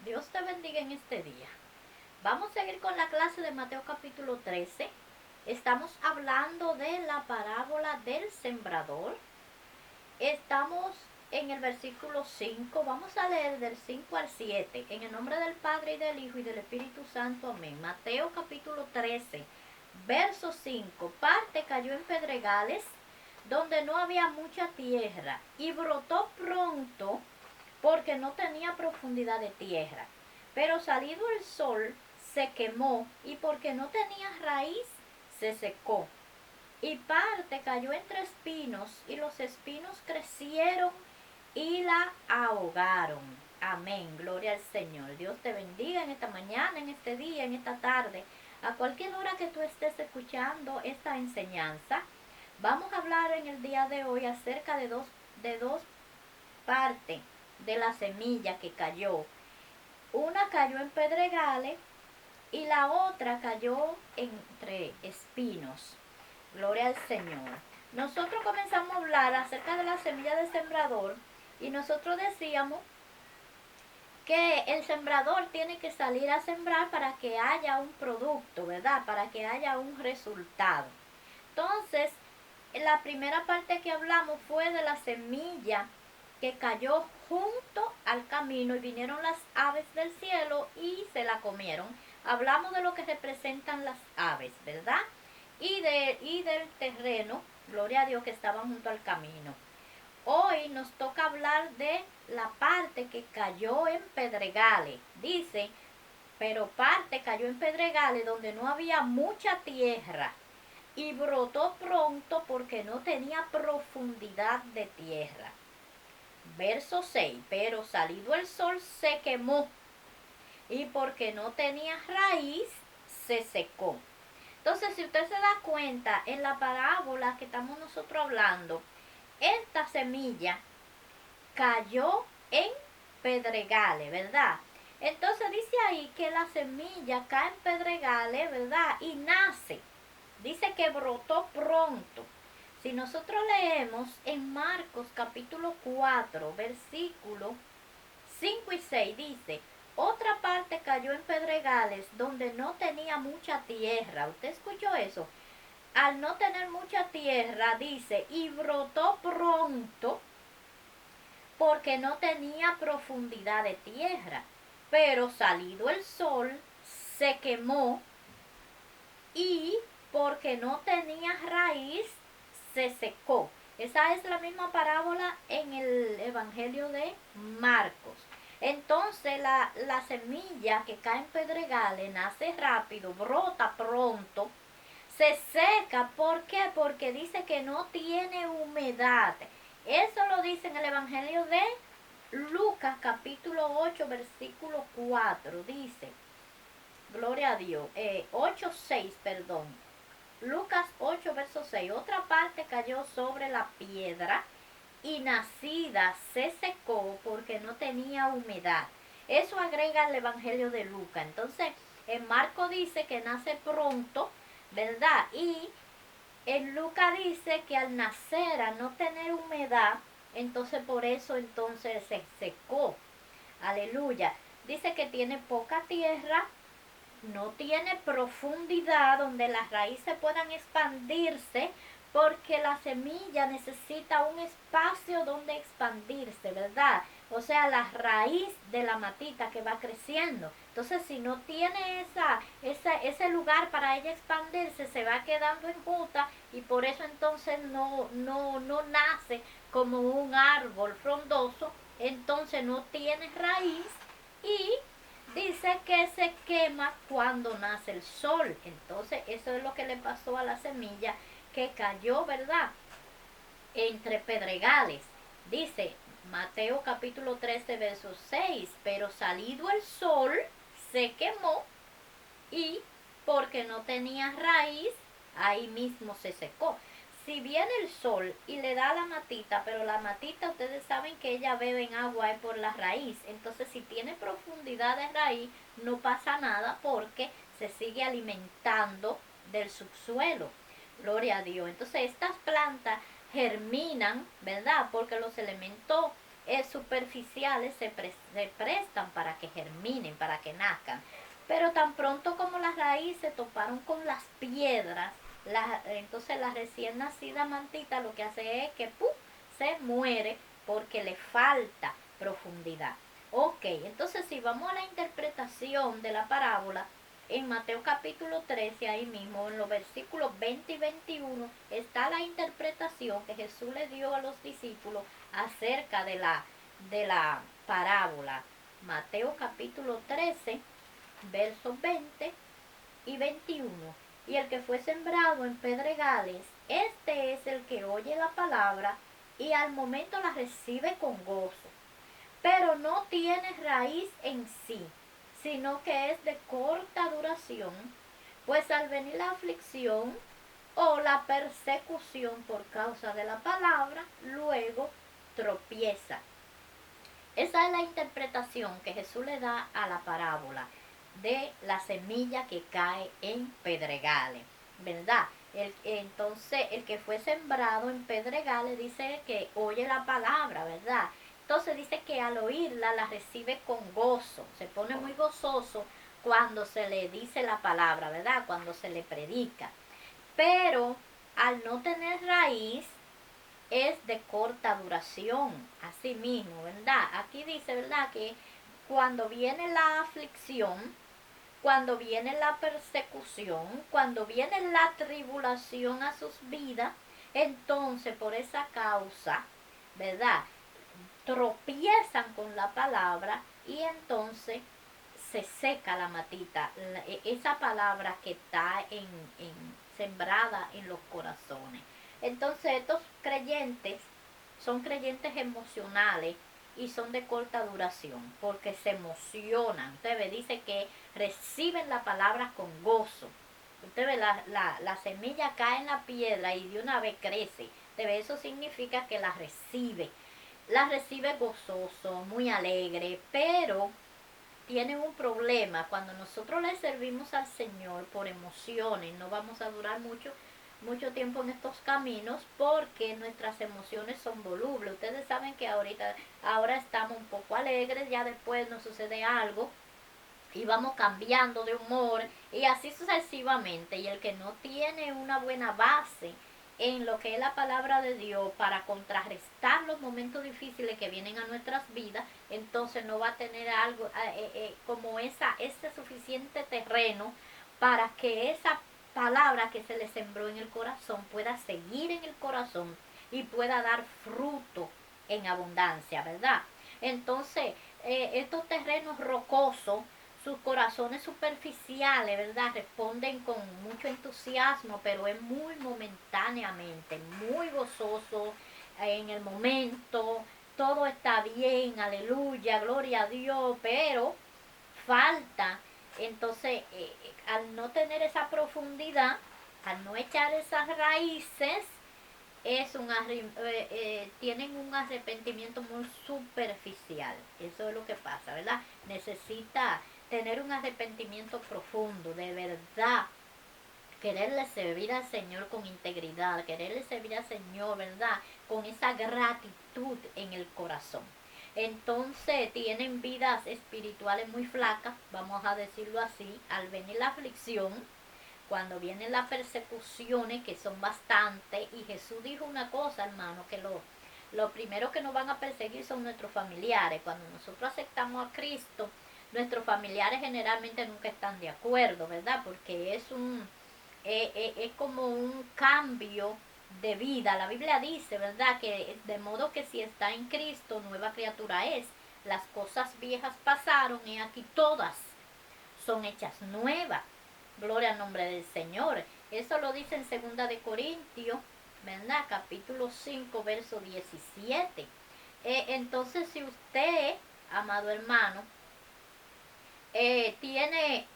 Dios te bendiga en este día. Vamos a seguir con la clase de Mateo capítulo 13. Estamos hablando de la parábola del sembrador. Estamos en el versículo 5. Vamos a leer del 5 al 7. En el nombre del Padre y del Hijo y del Espíritu Santo. Amén. Mateo capítulo 13, verso 5. Parte cayó en pedregales donde no había mucha tierra y brotó pronto porque no tenía profundidad de tierra. Pero salido el sol, se quemó y porque no tenía raíz, se secó. Y parte cayó entre espinos y los espinos crecieron y la ahogaron. Amén, gloria al Señor. Dios te bendiga en esta mañana, en este día, en esta tarde, a cualquier hora que tú estés escuchando esta enseñanza. Vamos a hablar en el día de hoy acerca de dos partes de la semilla que cayó. Una cayó en pedregales y la otra cayó entre espinos. Gloria al Señor. Nosotros comenzamos a hablar acerca de la semilla del sembrador y nosotros decíamos que el sembrador tiene que salir a sembrar para que haya un producto, ¿verdad? Para que haya un resultado. Entonces, la primera parte que hablamos fue de la semilla que cayó junto al camino y vinieron las aves del cielo y se la comieron. Hablamos de lo que representan las aves, ¿verdad? Y del terreno, gloria a Dios, que estaba junto al camino. Hoy nos toca hablar de la parte que cayó en pedregales. Dice, pero parte cayó en pedregales donde no había mucha tierra y brotó pronto porque no tenía profundidad de tierra. Verso 6, pero salido el sol se quemó y porque no tenía raíz se secó. Entonces, si usted se da cuenta, en la parábola que estamos nosotros hablando, esta semilla cayó en pedregales, ¿verdad? Entonces dice ahí que la semilla cae en pedregales, ¿verdad? Y nace. Dice que brotó pronto. Si nosotros leemos en Marcos capítulo 4, versículos 5 y 6, dice, otra parte cayó en pedregales donde no tenía mucha tierra. ¿Usted escuchó eso? Al no tener mucha tierra, dice, y brotó pronto porque no tenía profundidad de tierra. Pero salido el sol, se quemó y porque no tenía raíz, se secó. Esa es la misma parábola en el Evangelio de Marcos. Entonces la semilla que cae en pedregales nace rápido, brota pronto, se seca. ¿Por qué? Porque dice que no tiene humedad. Eso lo dice en el Evangelio de Lucas capítulo 8 versículo 4. Dice, gloria a Dios, 8:6, perdón. Lucas 8, verso 6. Otra parte cayó sobre la piedra y nacida se secó porque no tenía humedad. Eso agrega el Evangelio de Lucas. Entonces, en Marco dice que nace pronto, ¿verdad? Y en Lucas dice que al nacer, al no tener humedad, entonces por eso entonces se secó. Aleluya. Dice que tiene poca tierra, no tiene profundidad donde las raíces puedan expandirse, porque la semilla necesita un espacio donde expandirse, ¿verdad? O sea, la raíz de la matita que va creciendo. Entonces, si no tiene ese lugar para ella expandirse, se va quedando enjuta y por eso entonces no nace como un árbol frondoso, entonces no tiene raíz y dice que se quema cuando nace el sol. Entonces eso es lo que le pasó a la semilla que cayó, ¿verdad? Entre pedregales. Dice Mateo capítulo 13 verso 6, pero salido el sol se quemó y porque no tenía raíz, ahí mismo se secó. Si viene el sol y le da a la matita, pero la matita ustedes saben que ella bebe en agua por la raíz, entonces si tiene profundidad de raíz no pasa nada porque se sigue alimentando del subsuelo. Gloria a Dios. Entonces estas plantas germinan, ¿verdad? Porque los elementos superficiales se prestan para que germinen, para que nazcan. Pero tan pronto como las raíces toparon con las piedras, entonces la recién nacida mantita lo que hace es que ¡pum!, se muere porque le falta profundidad. Ok, entonces si vamos a la interpretación de la parábola, en Mateo capítulo 13, ahí mismo, en los versículos 20 y 21, está la interpretación que Jesús le dio a los discípulos acerca de la parábola. Mateo capítulo 13, versos 20 y 21. Y el que fue sembrado en pedregales, este es el que oye la palabra y al momento la recibe con gozo, pero no tiene raíz en sí, sino que es de corta duración, pues al venir la aflicción o la persecución por causa de la palabra, luego tropieza. Esa es la interpretación que Jesús le da a la parábola de la semilla que cae en pedregales, ¿verdad? Entonces, el que fue sembrado en pedregales dice que oye la palabra, ¿verdad? Entonces dice que al oírla la recibe con gozo, se pone muy gozoso cuando se le dice la palabra, ¿verdad? Cuando se le predica. Pero al no tener raíz, es de corta duración, así mismo, ¿verdad? Aquí dice, ¿verdad?, que cuando viene la aflicción, cuando viene la persecución, cuando viene la tribulación a sus vidas, entonces por esa causa, ¿verdad?, tropiezan con la palabra y entonces se seca la matita, esa palabra que está sembrada en los corazones. Entonces estos creyentes son creyentes emocionales y son de corta duración porque se emocionan. Usted ve, dice que reciben la palabra con gozo. Usted ve, la semilla cae en la piedra y de una vez crece. Usted ve, eso significa que la recibe gozoso, muy alegre, pero tienen un problema. Cuando nosotros le servimos al Señor por emociones, no vamos a durar mucho tiempo en estos caminos porque nuestras emociones son volubles. Ustedes saben que ahora estamos un poco alegres, ya después nos sucede algo y vamos cambiando de humor y así sucesivamente. Y el que no tiene una buena base en lo que es la palabra de Dios para contrarrestar los momentos difíciles que vienen a nuestras vidas, entonces no va a tener algo como ese suficiente terreno para que esa palabra que se le sembró en el corazón pueda seguir en el corazón y pueda dar fruto en abundancia, ¿verdad? Entonces, estos terrenos rocosos, sus corazones superficiales, ¿verdad?, responden con mucho entusiasmo, pero es muy momentáneamente, muy gozoso en el momento, todo está bien, aleluya, gloria a Dios, pero falta, entonces, al no tener esa profundidad, al no echar esas raíces, tienen un arrepentimiento muy superficial. Eso es lo que pasa, ¿verdad? Necesita tener un arrepentimiento profundo, de verdad, quererle servir al Señor con integridad, quererle servir al Señor, ¿verdad?, con esa gratitud en el corazón. Entonces tienen vidas espirituales muy flacas, vamos a decirlo así, al venir la aflicción, cuando vienen las persecuciones, que son bastantes, y Jesús dijo una cosa, hermano, que lo primero que nos van a perseguir son nuestros familiares. Cuando nosotros aceptamos a Cristo, nuestros familiares generalmente nunca están de acuerdo, ¿verdad? Porque es como un cambio de vida. La Biblia dice, ¿verdad?, que de modo que si está en Cristo, nueva criatura es. Las cosas viejas pasaron y aquí todas son hechas nuevas. Gloria al nombre del Señor. Eso lo dice en 2 Corintios, ¿verdad?, capítulo 5, verso 17. Entonces, si usted, amado hermano,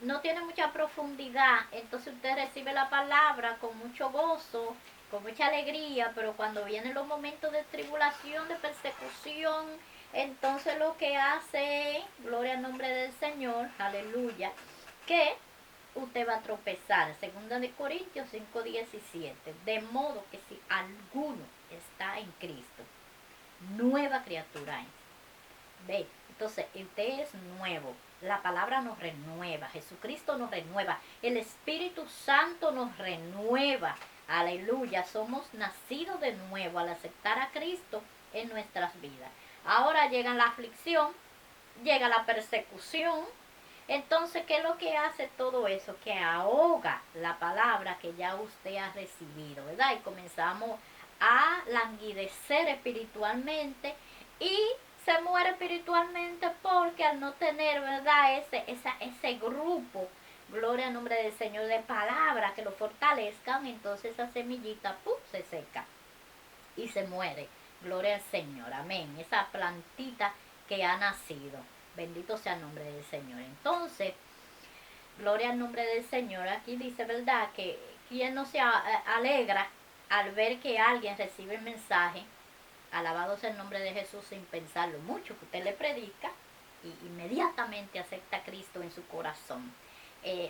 no tiene mucha profundidad, entonces usted recibe la palabra con mucho gozo, con mucha alegría, pero cuando vienen los momentos de tribulación, de persecución, entonces lo que hace, gloria al nombre del Señor, aleluya, que usted va a tropezar. 2 Corintios 5:17. De modo que si alguno está en Cristo, nueva criatura es. Ve, entonces usted es nuevo. La palabra nos renueva, Jesucristo nos renueva, el Espíritu Santo nos renueva. Aleluya, somos nacidos de nuevo al aceptar a Cristo en nuestras vidas. Ahora llega la aflicción, llega la persecución. Entonces, ¿qué es lo que hace todo eso? Que ahoga la palabra que ya usted ha recibido, ¿verdad? Y comenzamos a languidecer espiritualmente y se muere espiritualmente porque al no tener, ¿verdad? Ese grupo, gloria al nombre del Señor, de palabras que lo fortalezcan, entonces esa semillita, ¡pum!, se seca y se muere. Gloria al Señor, amén. Esa plantita que ha nacido. Bendito sea el nombre del Señor. Entonces, gloria al nombre del Señor. Aquí dice, ¿verdad? Que quien no se alegra al ver que alguien recibe el mensaje, alabado sea el nombre de Jesús, sin pensarlo mucho, que usted le predica y inmediatamente acepta a Cristo en su corazón.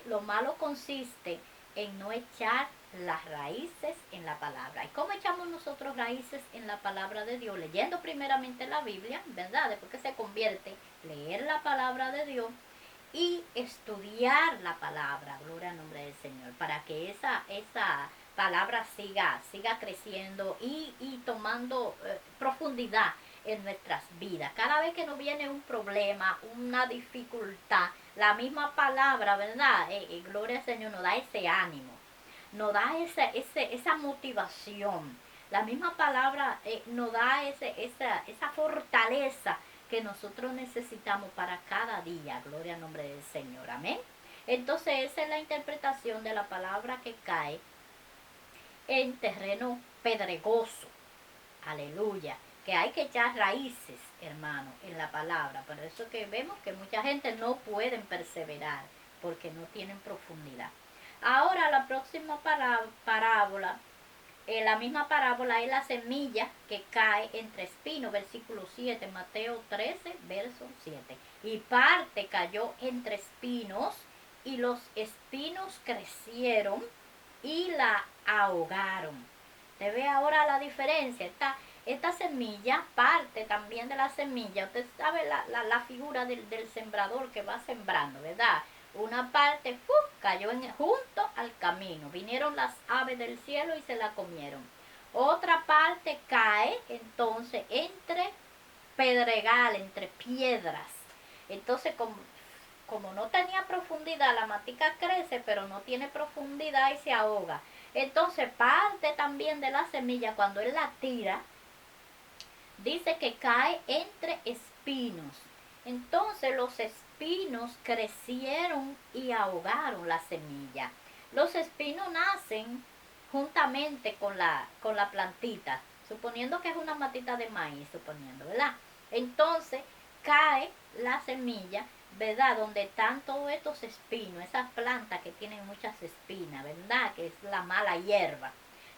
Lo malo consiste en no echar las raíces en la palabra. ¿Y cómo echamos nosotros raíces en la palabra de Dios? Leyendo primeramente la Biblia, ¿verdad? Después que se convierte, leer la palabra de Dios y estudiar la palabra, gloria al nombre del Señor, para que esa palabra siga creciendo y tomando profundidad en nuestras vidas. Cada vez que nos viene un problema, una dificultad, la misma palabra, ¿verdad? Gloria al Señor, nos da ese ánimo, nos da esa motivación. La misma palabra nos da esa fortaleza que nosotros necesitamos para cada día. Gloria al nombre del Señor. Amén. Entonces esa es la interpretación de la palabra que cae en terreno pedregoso. Aleluya. Que hay que echar raíces, hermano, en la palabra. Por eso que vemos que mucha gente no pueden perseverar porque no tienen profundidad. Ahora la próxima parábola, la misma parábola es la semilla que cae entre espinos, versículo 7, Mateo 13, verso 7. Y parte cayó entre espinos, y los espinos crecieron y la ahogaron. ¿Te ve ahora la diferencia? Esta semilla, parte también de la semilla, usted sabe la figura del sembrador que va sembrando, ¿verdad? Una parte cayó junto al camino. Vinieron las aves del cielo y se la comieron. Otra parte cae entonces entre pedregal, entre piedras. Entonces, como no tenía profundidad, la matica crece, pero no tiene profundidad y se ahoga. Entonces, parte también de la semilla, cuando él la tira, dice que cae entre espinos. Entonces los espinos crecieron y ahogaron la semilla. Los espinos nacen juntamente con la plantita, suponiendo que es una matita de maíz, suponiendo, ¿verdad? Entonces cae la semilla, ¿verdad? Donde están todos estos espinos, esas plantas que tienen muchas espinas, ¿verdad? Que es la mala hierba.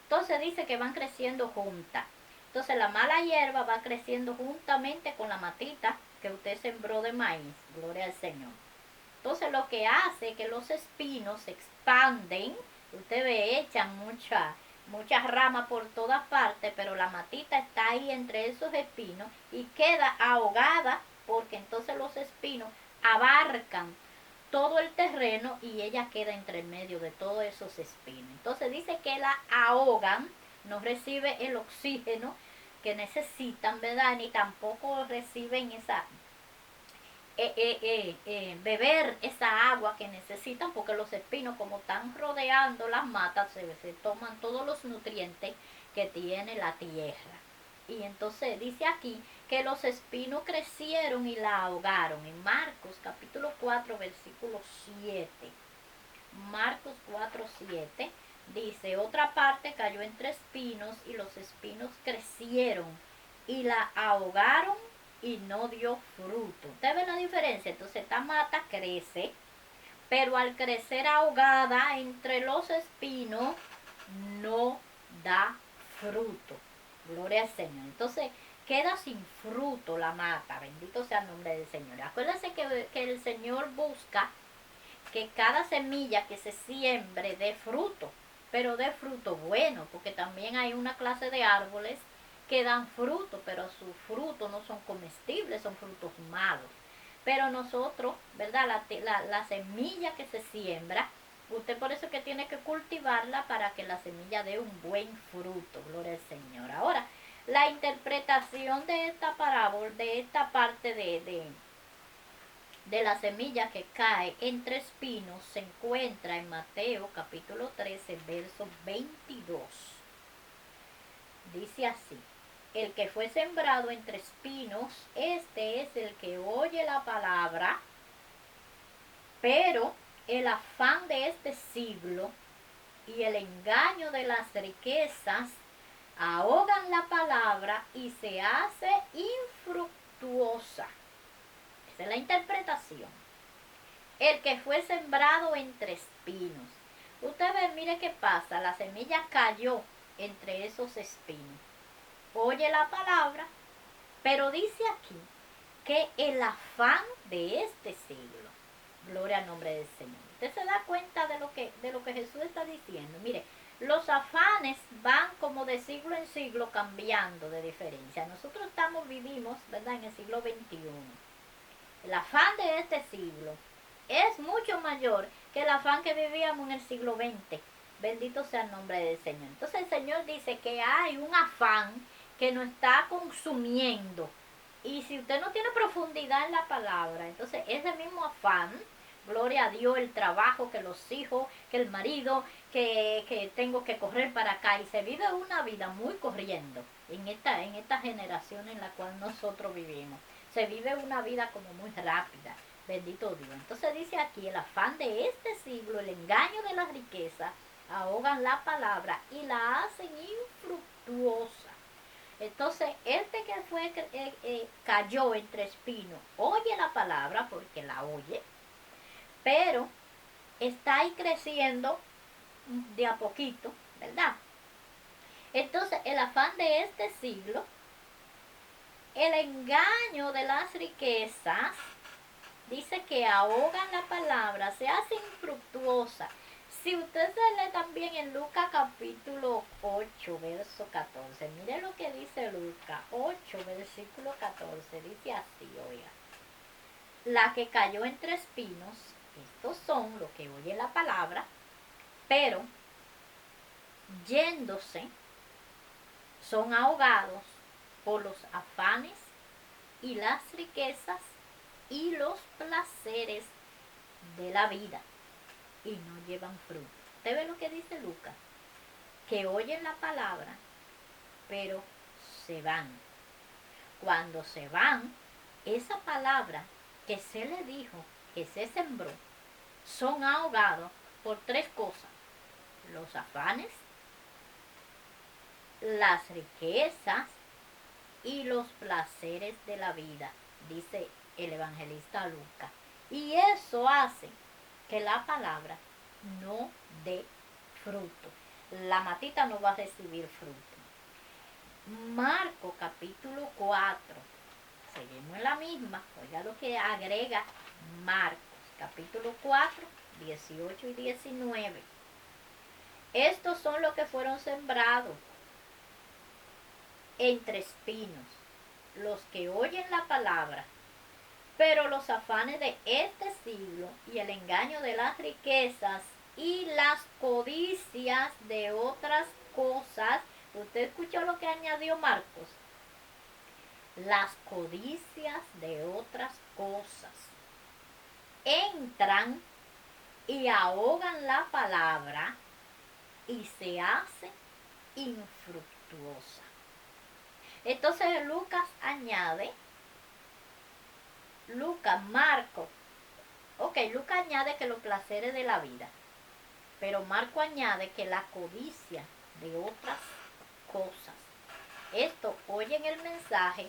Entonces dice que van creciendo juntas. Entonces la mala hierba va creciendo juntamente con la matita que usted sembró de maíz. Gloria al Señor. Entonces lo que hace es que los espinos se expanden. Usted ve, echan muchas ramas por todas partes, pero la matita está ahí entre esos espinos y queda ahogada porque entonces los espinos abarcan todo el terreno y ella queda entre medio de todos esos espinos. Entonces dice que la ahogan, no recibe el oxígeno que necesitan, ¿verdad? Ni tampoco reciben beber esa agua que necesitan, porque los espinos, como están rodeando las matas, se toman todos los nutrientes que tiene la tierra. Y entonces dice aquí que los espinos crecieron y la ahogaron. En Marcos capítulo 4, versículo 7. Marcos 4, 7 dice, otra parte cayó entre espinos y los espinos crecieron y la ahogaron y no dio fruto. ¿Usted ve la diferencia? Entonces esta mata crece, pero al crecer ahogada entre los espinos no da fruto. Gloria al Señor. Entonces queda sin fruto la mata. Bendito sea el nombre del Señor. Acuérdense que el Señor busca que cada semilla que se siembre dé fruto, pero dé fruto bueno, porque también hay una clase de árboles que dan fruto, pero sus frutos no son comestibles, son frutos malos. Pero nosotros, ¿verdad? La semilla que se siembra, usted por eso que tiene que cultivarla para que la semilla dé un buen fruto, gloria al Señor. Ahora, la interpretación de esta parábola, de esta parte de la semilla que cae entre espinos, se encuentra en Mateo capítulo 13, verso 22. Dice así: el que fue sembrado entre espinos, este es el que oye la palabra, pero el afán de este siglo y el engaño de las riquezas ahogan la palabra y se hace infructuosa. Esa es la interpretación. El que fue sembrado entre espinos. Usted ve, mire qué pasa, la semilla cayó entre esos espinos. Oye la palabra, pero dice aquí que el afán de este siglo, gloria al nombre del Señor. Usted se da cuenta de lo que Jesús está diciendo. Mire, los afanes van como de siglo en siglo cambiando de diferencia. Nosotros vivimos, ¿verdad?, en el siglo XXI. El afán de este siglo es mucho mayor que el afán que vivíamos en el siglo XX. Bendito sea el nombre del Señor. Entonces el Señor dice que hay un afán que nos está consumiendo. Y si usted no tiene profundidad en la palabra, entonces ese mismo afán, gloria a Dios, el trabajo, que los hijos, que el marido, que tengo que correr para acá. Y se vive una vida muy corriendo en esta generación en la cual nosotros vivimos. Se vive una vida como muy rápida. Bendito Dios. Entonces dice aquí, el afán de este siglo, el engaño de las riquezas, ahogan la palabra y la hacen infructuosa. Entonces, este que cayó entre espinos, oye la palabra porque la oye, pero está ahí creciendo de a poquito, ¿verdad? Entonces, el afán de este siglo, el engaño de las riquezas, dice que ahogan la palabra, se hace infructuosa. Si usted se lee también en Lucas capítulo 8, verso 14, mire lo que dice Lucas 8, versículo 14, dice así, oiga. La que cayó entre espinos, estos son los que oyen la palabra, pero yéndose, son ahogados por los afanes y las riquezas y los placeres de la vida y no llevan fruto. ¿Usted ve lo que dice Lucas? Que oyen la palabra, pero se van. Cuando se van, esa palabra que se le dijo, que se sembró, son ahogados por tres cosas: los afanes, las riquezas y los placeres de la vida, dice el evangelista Lucas. Y eso hace que la palabra no dé fruto. La matita no va a recibir fruto. Marcos capítulo 4. Seguimos en la misma. Oiga lo que agrega Marcos capítulo 4, 18 y 19. Estos son los que fueron sembrados entre espinos, los que oyen la palabra, pero los afanes de este siglo y el engaño de las riquezas y las codicias de otras cosas. ¿Usted escuchó lo que añadió Marcos? Las codicias de otras cosas entran y ahogan la palabra y se hace infructuosa. Entonces Lucas añade, Lucas añade que los placeres de la vida, pero Marco añade que la codicia de otras cosas. Esto oyen el mensaje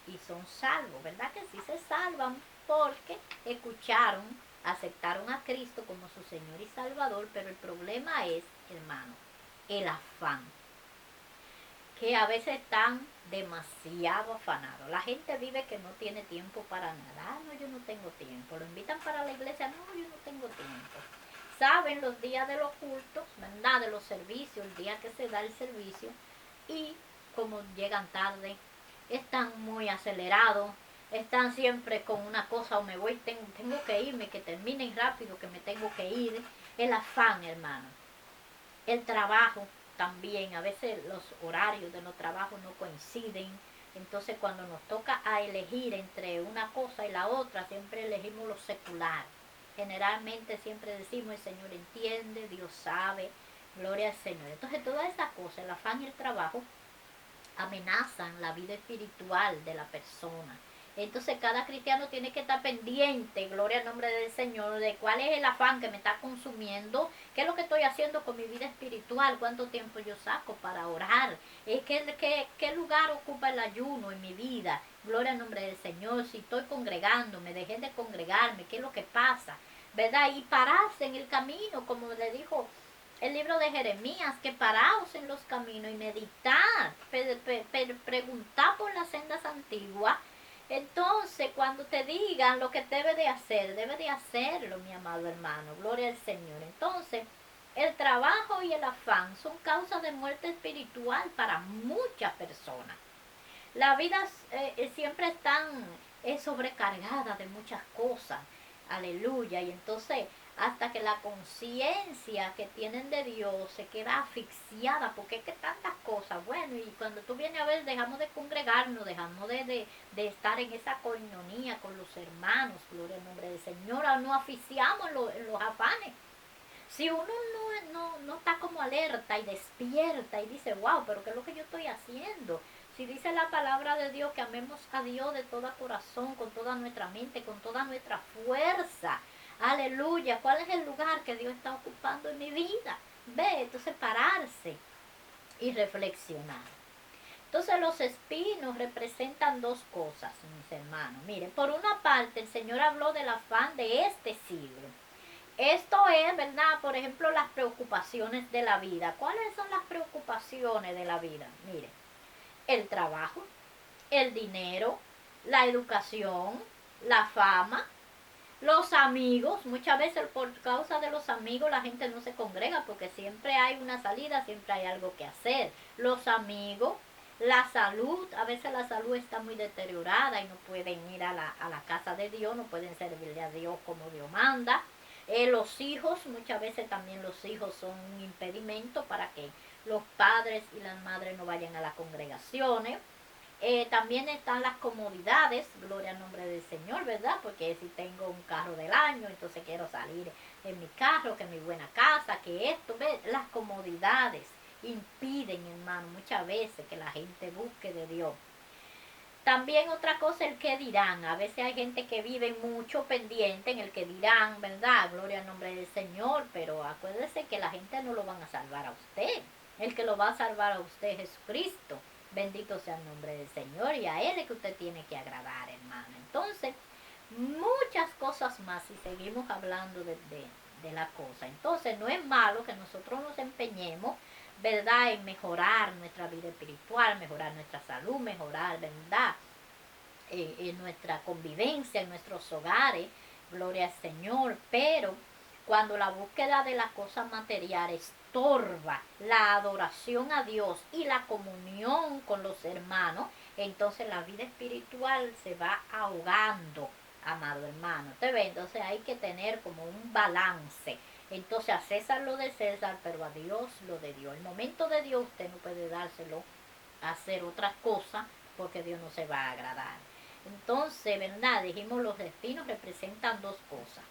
y son salvos, ¿verdad que sí se salvan? Porque escucharon, aceptaron a Cristo como su Señor y Salvador, pero el problema es, hermano, el afán, que a veces están demasiado afanados. La gente vive que no tiene tiempo para nada. No, yo no tengo tiempo. Lo invitan para la iglesia. No, yo no tengo tiempo. Saben los días de los cultos, ¿verdad?, de los servicios, el día que se da el servicio, y como llegan tarde, están muy acelerados, están siempre con una cosa o me voy, tengo que irme, que terminen rápido, que me tengo que ir. El afán, hermano. El trabajo también, a veces los horarios de los trabajos no coinciden. Entonces cuando nos toca a elegir entre una cosa y la otra, siempre elegimos lo secular. Generalmente siempre decimos, el Señor entiende, Dios sabe, gloria al Señor. Entonces todas esas cosas, el afán y el trabajo, amenazan la vida espiritual de la persona. Entonces cada cristiano tiene que estar pendiente, gloria al nombre del Señor, de cuál es el afán que me está consumiendo, qué es lo que estoy haciendo con mi vida espiritual, cuánto tiempo yo saco para orar, qué lugar ocupa el ayuno en mi vida, gloria al nombre del Señor, si estoy congregándome, dejé de congregarme, qué es lo que pasa, ¿verdad? Y pararse en el camino, como le dijo el libro de Jeremías, que paraos en los caminos y meditar, preguntar por las sendas antiguas. Entonces, cuando te digan lo que debe de hacerlo, mi amado hermano, gloria al Señor. Entonces, el trabajo y el afán son causa de muerte espiritual para muchas personas. La vida siempre está sobrecargada de muchas cosas. Aleluya. Y entonces, hasta que la conciencia que tienen de Dios se queda asfixiada, porque es que tantas cosas. Bueno, y cuando tú vienes a ver, dejamos de congregarnos, dejamos de estar en esa coinonía con los hermanos, gloria al nombre del Señor, nos asfixiamos en los afanes. Si uno no está como alerta y despierta y dice, wow, pero ¿qué es lo que yo estoy haciendo? Si dice la palabra de Dios que amemos a Dios de todo corazón, con toda nuestra mente, con toda nuestra fuerza. Aleluya. ¿Cuál es el lugar que Dios está ocupando en mi vida? Ve, entonces pararse y reflexionar. Entonces los espinos representan dos cosas, mis hermanos. Miren, por una parte el Señor habló del afán de este siglo. Esto es, ¿verdad? Por ejemplo, las preocupaciones de la vida. ¿Cuáles son las preocupaciones de la vida? Miren, el trabajo, el dinero, la educación, la fama, los amigos. Muchas veces por causa de los amigos la gente no se congrega porque siempre hay una salida, siempre hay algo que hacer. Los amigos, la salud, a veces la salud está muy deteriorada y no pueden ir a la casa de Dios, no pueden servirle a Dios como Dios manda. Los hijos, muchas veces también los hijos son un impedimento para que los padres y las madres no vayan a las congregaciones. También están las comodidades, gloria al nombre del Señor, ¿verdad? Porque si tengo un carro del año, entonces quiero salir en mi carro, que mi buena casa, que esto, ¿ves? Las comodidades impiden, hermano, muchas veces que la gente busque de Dios. También otra cosa, el que dirán. A veces hay gente que vive mucho pendiente en el que dirán, ¿verdad? Gloria al nombre del Señor, pero acuérdese que la gente no lo van a salvar a usted. El que lo va a salvar a usted es Jesucristo. Bendito sea el nombre del Señor y a Él es que usted tiene que agradar, hermano. Entonces, muchas cosas más si seguimos hablando de la cosa. Entonces, no es malo que nosotros nos empeñemos, ¿verdad?, en mejorar nuestra vida espiritual, mejorar nuestra salud, mejorar, ¿verdad?, en nuestra convivencia, en nuestros hogares, gloria al Señor, pero cuando la búsqueda de las cosas materiales estorba la adoración a Dios y la comunión con los hermanos, entonces la vida espiritual se va ahogando, amado hermano. ¿Te ves? Entonces hay que tener como un balance. Entonces a César lo de César, pero a Dios lo de Dios. El momento de Dios usted no puede dárselo a hacer otras cosas porque Dios no se va a agradar. Entonces, ¿verdad? Dijimos los destinos representan dos cosas.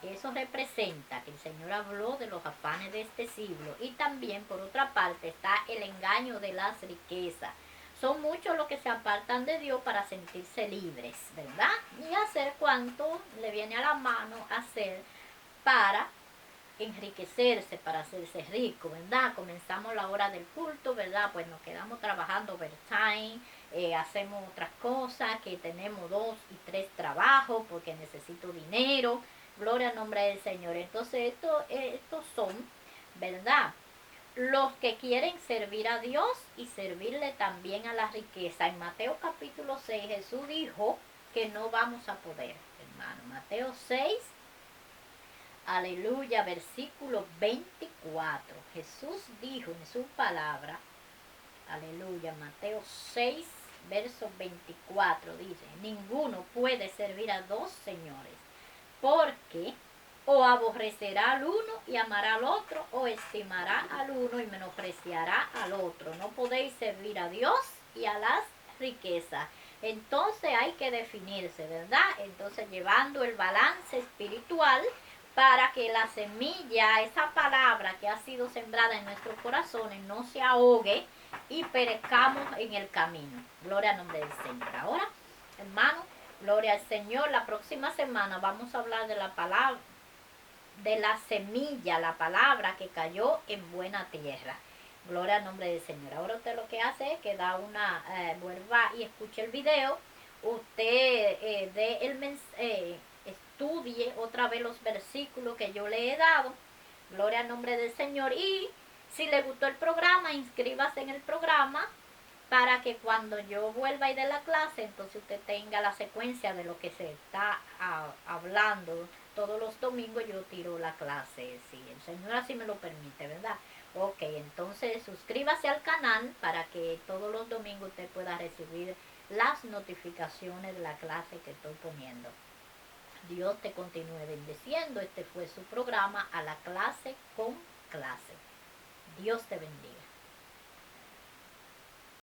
Eso representa que el Señor habló de los afanes de este siglo y también por otra parte está el engaño de las riquezas. Son muchos los que se apartan de Dios para sentirse libres, ¿verdad? Y hacer cuanto le viene a la mano hacer para enriquecerse, para hacerse rico, ¿verdad? Comenzamos la hora del culto, ¿verdad? Pues nos quedamos trabajando overtime, hacemos otras cosas, que tenemos 2 y 3 trabajos porque necesito dinero, gloria al nombre del Señor. Entonces estos son, ¿verdad?, los que quieren servir a Dios y servirle también a la riqueza. En Mateo capítulo 6 Jesús dijo que no vamos a poder, hermano. Mateo 6, aleluya, versículo 24. Jesús dijo en su palabra, Aleluya. Mateo 6, verso 24 dice, ninguno puede servir a dos señores, porque o aborrecerá al uno y amará al otro, o estimará al uno y menospreciará al otro. No podéis servir a Dios y a las riquezas. Entonces hay que definirse, ¿verdad? Entonces llevando el balance espiritual para que la semilla, esa palabra que ha sido sembrada en nuestros corazones, no se ahogue y perezcamos en el camino. Gloria al nombre del Señor. Ahora, hermano, gloria al Señor. La próxima semana vamos a hablar de la palabra, de la semilla, la palabra que cayó en buena tierra. Gloria al nombre del Señor. Ahora usted lo que hace es que da una, vuelva y escuche el video. Usted estudie otra vez los versículos que yo le he dado. Gloria al nombre del Señor. Y si le gustó el programa, inscríbase en el programa para que cuando yo vuelva y dé la clase, entonces usted tenga la secuencia de lo que se está hablando. Todos los domingos yo tiro la clase, si el Señor así me lo permite, ¿verdad? Ok, entonces suscríbase al canal para que todos los domingos usted pueda recibir las notificaciones de la clase que estoy poniendo. Dios te continúe bendiciendo. Este fue su programa A la Clase con Clase. Dios te bendiga.